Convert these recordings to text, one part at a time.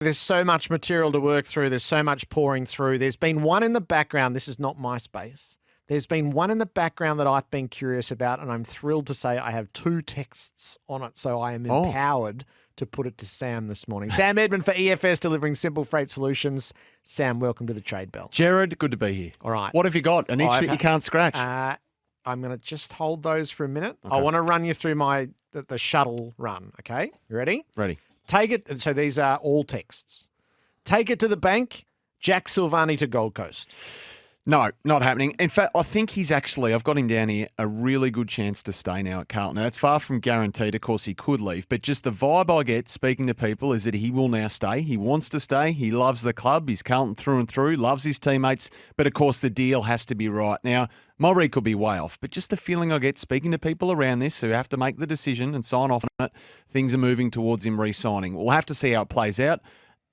There's so much material to work through. There's so much pouring through. There's been one in the background. This is not MySpace. There's been one in the background that I've been curious about, and I'm thrilled to say I have 2 texts on it, so I am empowered to put it to Sam this morning. Sam Edmund for EFS, delivering simple freight solutions. Sam, welcome to the Trade Bell. Gerard, good to be here. All right. What have you got? An itch that you can't scratch? I'm going to just hold those for a minute. Okay. I want to run you through the shuttle run, okay? You ready? Ready. Take it. So these are all texts. Take it to the bank. Jack Silvani to Gold Coast. No, not happening. In fact, I think I've got him down here, a really good chance to stay now at Carlton. Now, that's far from guaranteed. Of course, he could leave. But just the vibe I get speaking to people is that he will now stay. He wants to stay. He loves the club. He's Carlton through and through, loves his teammates. But, of course, the deal has to be right. Now, my read could be way off, but just the feeling I get speaking to people around this who have to make the decision and sign off on it, things are moving towards him re-signing. We'll have to see how it plays out.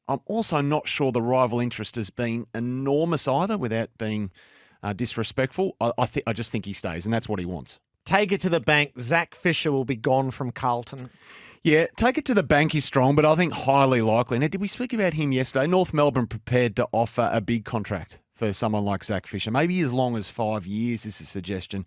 I'm also not sure the rival interest has been enormous either, without being disrespectful. I just think he stays, and that's what he wants. Take it to the bank. Zach Fisher will be gone from Carlton. Yeah, take it to the bank is strong, but I think highly likely. Now, did we speak about him yesterday? North Melbourne prepared to offer a big contract for someone like Zach Fisher, maybe as long as 5 years is a suggestion,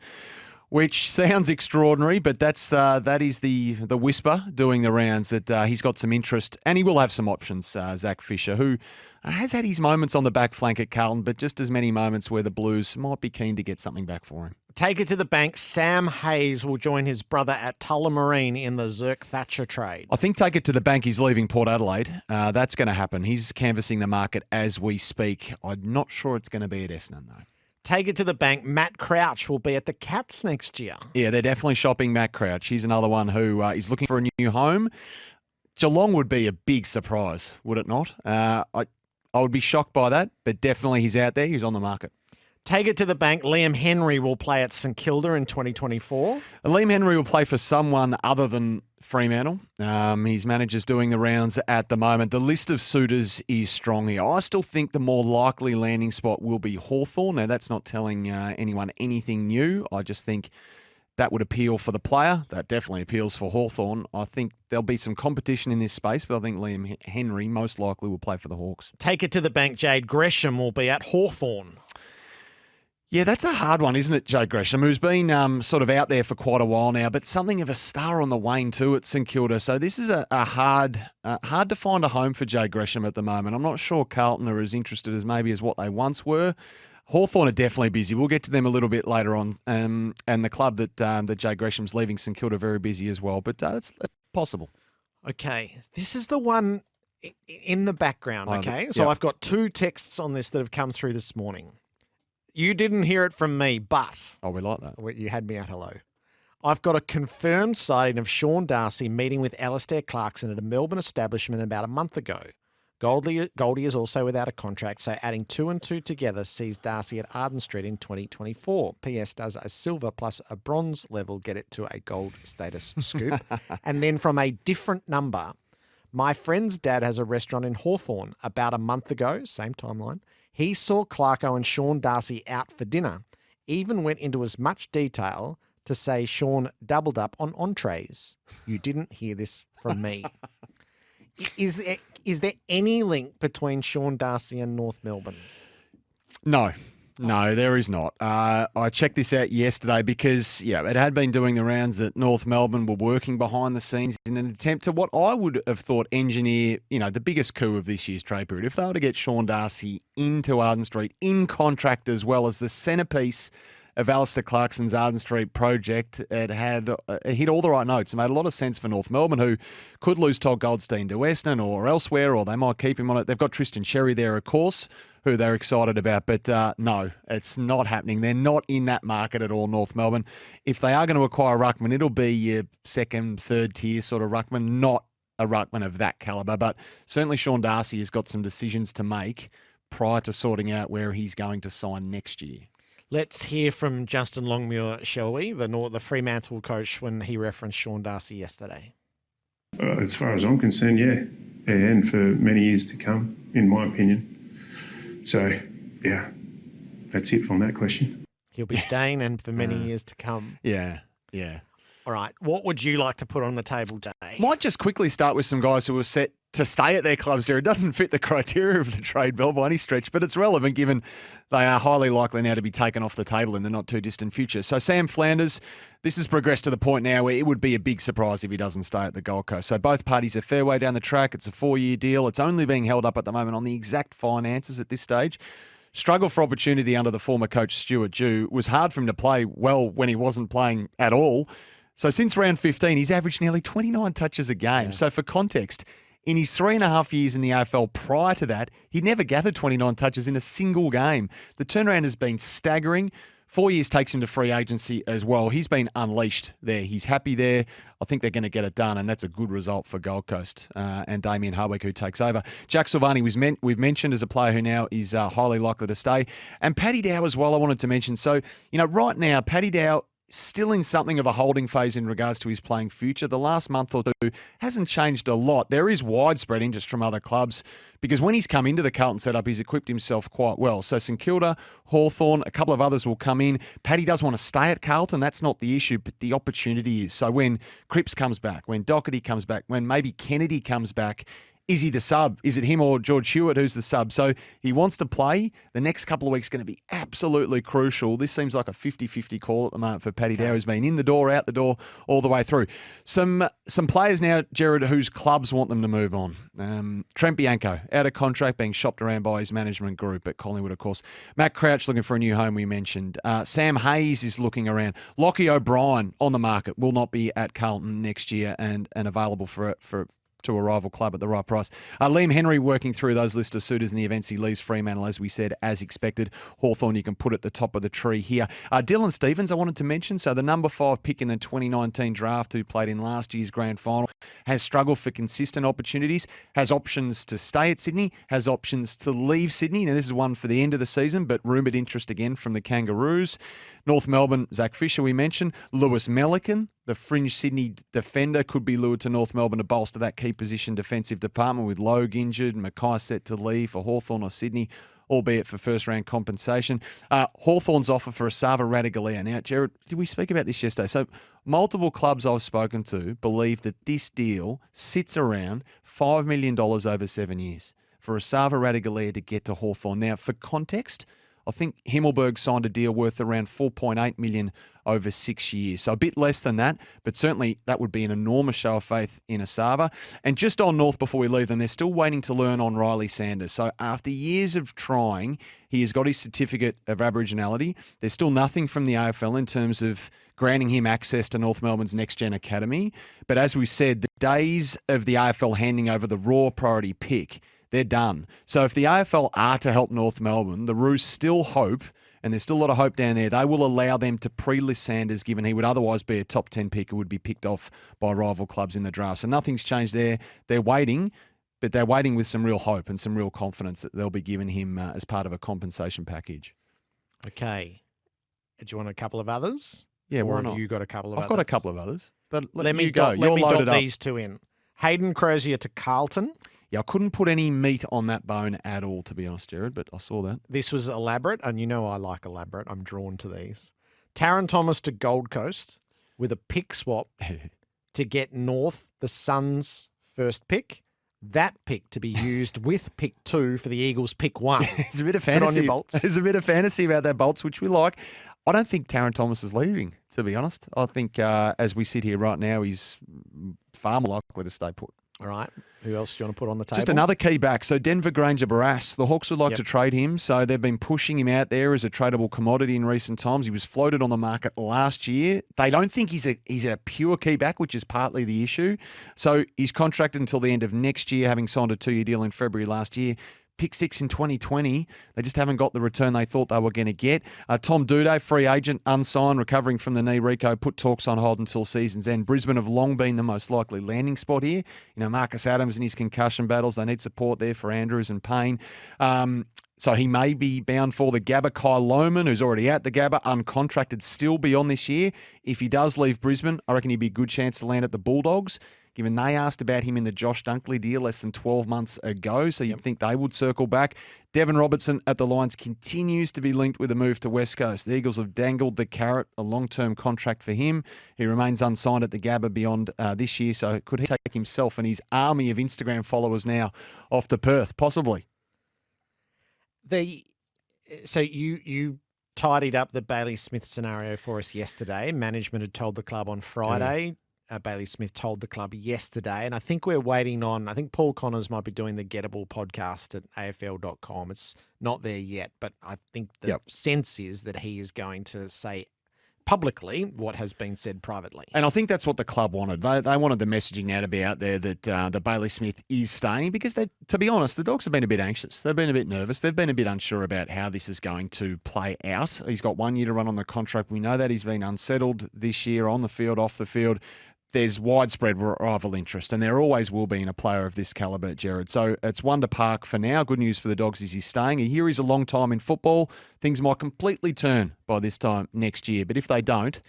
which sounds extraordinary, but that is the whisper doing the rounds that he's got some interest, and he will have some options, Zach Fisher, who has had his moments on the back flank at Carlton, but just as many moments where the Blues might be keen to get something back for him. Take it to the bank. Sam Hayes will join his brother at Tullamarine in the Zirk Thatcher trade. I think take it to the bank. He's leaving Port Adelaide. That's going to happen. He's canvassing the market as we speak. I'm not sure it's going to be at Essendon, though. Take it to the bank. Matt Crouch will be at the Cats next year. Yeah, they're definitely shopping Matt Crouch. He's another one who is looking for a new home. Geelong would be a big surprise, would it not? I would be shocked by that, but definitely he's out there. He's on the market. Take it to the bank. Liam Henry will play at St Kilda in 2024. Liam Henry will play for someone other than Fremantle. His manager's doing the rounds at the moment. The list of suitors is strong here. I still think the more likely landing spot will be Hawthorn. Now, that's not telling anyone anything new. I just think that would appeal for the player. That definitely appeals for Hawthorn. I think there'll be some competition in this space, but I think Liam Henry most likely will play for the Hawks. Take it to the bank. Jade Gresham will be at Hawthorn. Yeah, that's a hard one, isn't it, Jade Gresham, who's been sort of out there for quite a while now, but something of a star on the wane too at St Kilda. So this is a hard to find a home for Jade Gresham at the moment. I'm not sure Carlton are as interested as maybe as what they once were. Hawthorn are definitely busy. We'll get to them a little bit later on, and the club that Jade Gresham's leaving, St Kilda, very busy as well. But it's possible. Okay, this is the one in the background. Okay, so I've got 2 texts on this that have come through this morning. You didn't hear it from me, but... Oh, we like that. You had me at hello. I've got a confirmed sighting of Sean Darcy meeting with Alistair Clarkson at a Melbourne establishment about a month ago. Goldie is also without a contract, so adding 2 and 2 together sees Darcy at Arden Street in 2024. PS, does a silver plus a bronze level get it to a gold status scoop? And then from a different number, my friend's dad has a restaurant in Hawthorn. About a month ago, same timeline, he saw Clarko and Sean Darcy out for dinner, even went into as much detail to say Sean doubled up on entrees. You didn't hear this from me. Is there any link between Sean Darcy and North Melbourne? No, there is not. I checked this out yesterday because, it had been doing the rounds that North Melbourne were working behind the scenes in an attempt to what I would have thought engineer, the biggest coup of this year's trade period. If they were to get Sean Darcy into Arden Street in contract as well as the centrepiece of Alistair Clarkson's Arden Street project, it hit all the right notes. It made a lot of sense for North Melbourne, who could lose Todd Goldstein to Essendon or elsewhere, or they might keep him on it. They've got Tristan Sherry there, of course, who they're excited about. But no, it's not happening. They're not in that market at all, North Melbourne. If they are going to acquire ruckman, it'll be your second, third tier sort of ruckman, not a ruckman of that calibre. But certainly Sean Darcy has got some decisions to make prior to sorting out where he's going to sign next year. Let's hear from Justin Longmuir, shall we? The Fremantle coach, when he referenced Sean Darcy yesterday. As far as I'm concerned, yeah, and for many years to come, in my opinion. So, yeah, that's it from that question. He'll be staying and for many years to come. Yeah. All All right. What would you like to put on the table today? Might just quickly start with some guys who were set to stay at their clubs there. It doesn't fit the criteria of the trade bill by any stretch, but it's relevant given they are highly likely now to be taken off the table in the not too distant future. So Sam Flanders, this has progressed to the point now where it would be a big surprise if he doesn't stay at the Gold Coast. So both parties are fair way down the track. It's a 4-year deal. It's only being held up at the moment on the exact finances at this stage. Struggle for opportunity under the former coach Stuart Dew. Was hard for him to play well when he wasn't playing at all. So since round 15, he's averaged nearly 29 touches a game. Yeah. So for context, in his 3.5 years in the AFL prior to that, he'd never gathered 29 touches in a single game. The turnaround has been staggering. 4 years takes him to free agency as well. He's been unleashed there. He's happy there. I think they're going to get it done, and that's a good result for Gold Coast and Damien Hardwick, who takes over. Jack Silvani we've mentioned as a player who now is highly likely to stay. And Paddy Dow as well I wanted to mention. So, right now, Paddy Dow still in something of a holding phase in regards to his playing future. The last month or two hasn't changed a lot. There is widespread interest from other clubs because when he's come into the Carlton setup, he's equipped himself quite well. So St Kilda, Hawthorn, a couple of others will come in. Paddy does want to stay at Carlton. That's not the issue, but the opportunity is. So when Cripps comes back, when Doherty comes back, when maybe Kennedy comes back, is he the sub? Is it him or George Hewitt who's the sub? So he wants to play. The next couple of weeks are going to be absolutely crucial. This seems like a 50-50 call at the moment for Paddy Dow, who's been in the door, out the door, all the way through. Some players now, Gerard, whose clubs want them to move on. Trent Bianco, out of contract, being shopped around by his management group at Collingwood, of course. Matt Crouch looking for a new home, we mentioned. Sam Hayes is looking around. Lockie O'Brien on the market, will not be at Carlton next year and available to a rival club at the right price. Liam Henry working through those list of suitors in the events he leaves Fremantle, as we said, as expected. Hawthorn you can put at the top of the tree here. Dylan Stephens I wanted to mention. So the number 5 pick in the 2019 draft, who played in last year's grand final, has struggled for consistent opportunities, has options to stay at Sydney, has options to leave Sydney. Now this is one for the end of the season, but rumoured interest again from the Kangaroos. North Melbourne, Zach Fisher we mentioned. Lewis Melican, the fringe Sydney defender, could be lured to North Melbourne to bolster that key position defensive department with Logue injured, Mackay set to leave for Hawthorn or Sydney, albeit for first-round compensation. Hawthorn's offer for Asava Radigalea. Now, Gerard, did we speak about this yesterday? So multiple clubs I've spoken to believe that this deal sits around $5 million over 7 years for Asava Radigalea to get to Hawthorn. Now, for context, I think Himmelberg signed a deal worth around $4.8 million over 6 years. So a bit less than that, but certainly that would be an enormous show of faith in Asava. And just on North before we leave them, they're still waiting to learn on Riley Sanders. So after years of trying, he has got his certificate of Aboriginality. There's still nothing from the AFL in terms of granting him access to North Melbourne's Next Gen Academy. But as we said, the days of the AFL handing over the raw priority pick, they're done. So if the AFL are to help North Melbourne, the Roos still hope, and there's still a lot of hope down there, they will allow them to pre-list Sanders, given he would otherwise be a top 10 pick who would be picked off by rival clubs in the draft. So nothing's changed there. They're waiting, but they're waiting with some real hope and some real confidence that they'll be giving him as part of a compensation package. Okay. Do you want a couple of others? Yeah, or why not? Have you got a couple of others? I've got a couple of others, but let me you go. Let me loaded dot up. these two in. Hayden Crozier to Carlton. Yeah, I couldn't put any meat on that bone at all, to be honest, Gerard, but I saw that. This was elaborate, and you know I like elaborate. I'm drawn to these. Taron Thomas to Gold Coast with a pick swap to get North, the Suns' first pick. That pick to be used with pick 2 for the Eagles' pick 1. There's a bit of Good on fantasy. you, Bolts. There's a bit of fantasy about that, Bolts, which we like. I don't think Taron Thomas is leaving, to be honest. I think as we sit here right now, he's far more likely to stay put. All right. Who else do you want to put on the table? Just another key back. So Denver Granger Barras, the Hawks would like to trade him. So they've been pushing him out there as a tradable commodity in recent times. He was floated on the market last year. They don't think he's a pure key back, which is partly the issue. So he's contracted until the end of next year, having signed a 2-year deal in February last year. Pick 6 in 2020. They just haven't got the return they thought they were going to get. Tom Duday, free agent, unsigned, recovering from the knee. Rico put talks on hold until season's end. Brisbane have long been the most likely landing spot here. You know, Marcus Adams and his concussion battles, they need support there for Andrews and Payne. So he may be bound for the Gabba. Kyle Lohman, who's already at the Gabba, uncontracted still beyond this year. If he does leave Brisbane, I reckon he'd be a good chance to land at the Bulldogs, given they asked about him in the Josh Dunkley deal less than 12 months ago. So you'd think they would circle back. Devon Robertson at the Lions continues to be linked with a move to West Coast. The Eagles have dangled the carrot, a long-term contract for him. He remains unsigned at the Gabba beyond this year. So could he take himself and his army of Instagram followers now off to Perth? Possibly. So you tidied up the Bailey Smith scenario for us yesterday. Management had told the club on Friday. Bailey Smith told the club yesterday. And I think we're waiting on, I think Paul Connors might be doing the Gettable podcast at AFL.com. It's not there yet, but I think the sense is that he is going to say publicly what has been said privately. And I think that's what the club wanted. They wanted the messaging now to be out there that the Bailey Smith is staying because, to be honest, the Dogs have been a bit anxious. They've been a bit nervous. They've been a bit unsure about how this is going to play out. He's got 1 year to run on the contract. We know that he's been unsettled this year on the field, off the field. There's widespread rival interest, and there always will be in a player of this calibre, Gerard. So it's one to park for now. Good news for the Dogs is he's staying. Here he's a long time in football. Things might completely turn by this time next year. But if they don't,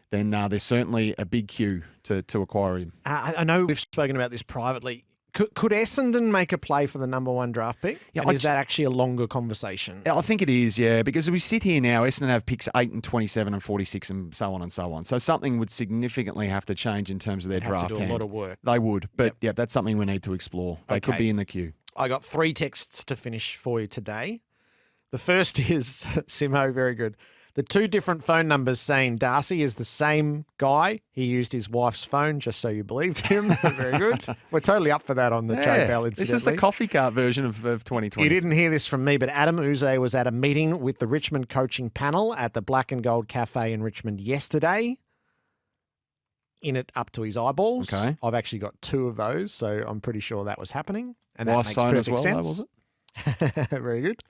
then there's certainly a big queue to acquire him. I know we've spoken about this privately. Could Essendon make a play for the number 1 draft pick? Yeah, and is that actually a longer conversation? I think it is, yeah, because we sit here now, Essendon have picks 8 and 27 and 46 and so on and so on. So something would significantly have to change in terms of their draft to do a lot of work. They would, but that's something we need to explore. They could be in the queue. I got 3 texts to finish for you today. The first is, Simo, very good. The 2 different phone numbers saying Darcy is the same guy. He used his wife's phone just so you believed him. Very good. We're totally up for that on the Joe Bell, incidentally. This is the coffee cart version of 2020. You didn't hear this from me, but Adam Uze was at a meeting with the Richmond coaching panel at the Black and Gold Cafe in Richmond yesterday. In it up to his eyeballs. Okay. I've actually got 2 of those, so I'm pretty sure that was happening. And that Wife's makes phone perfect as well, sense. though, was it? Very good.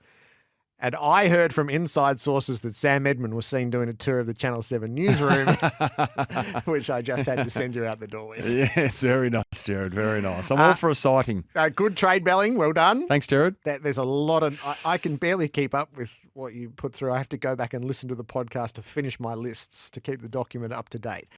And I heard from inside sources that Sam Edmund was seen doing a tour of the Channel 7 newsroom, which I just had to send you out the door with. Yes, very nice, Gerard. Very nice. I'm all for a sighting. Good trade belling. Well done. Thanks, Gerard. There's a lot of... I can barely keep up with what you put through. I have to go back and listen to the podcast to finish my lists to keep the document up to date.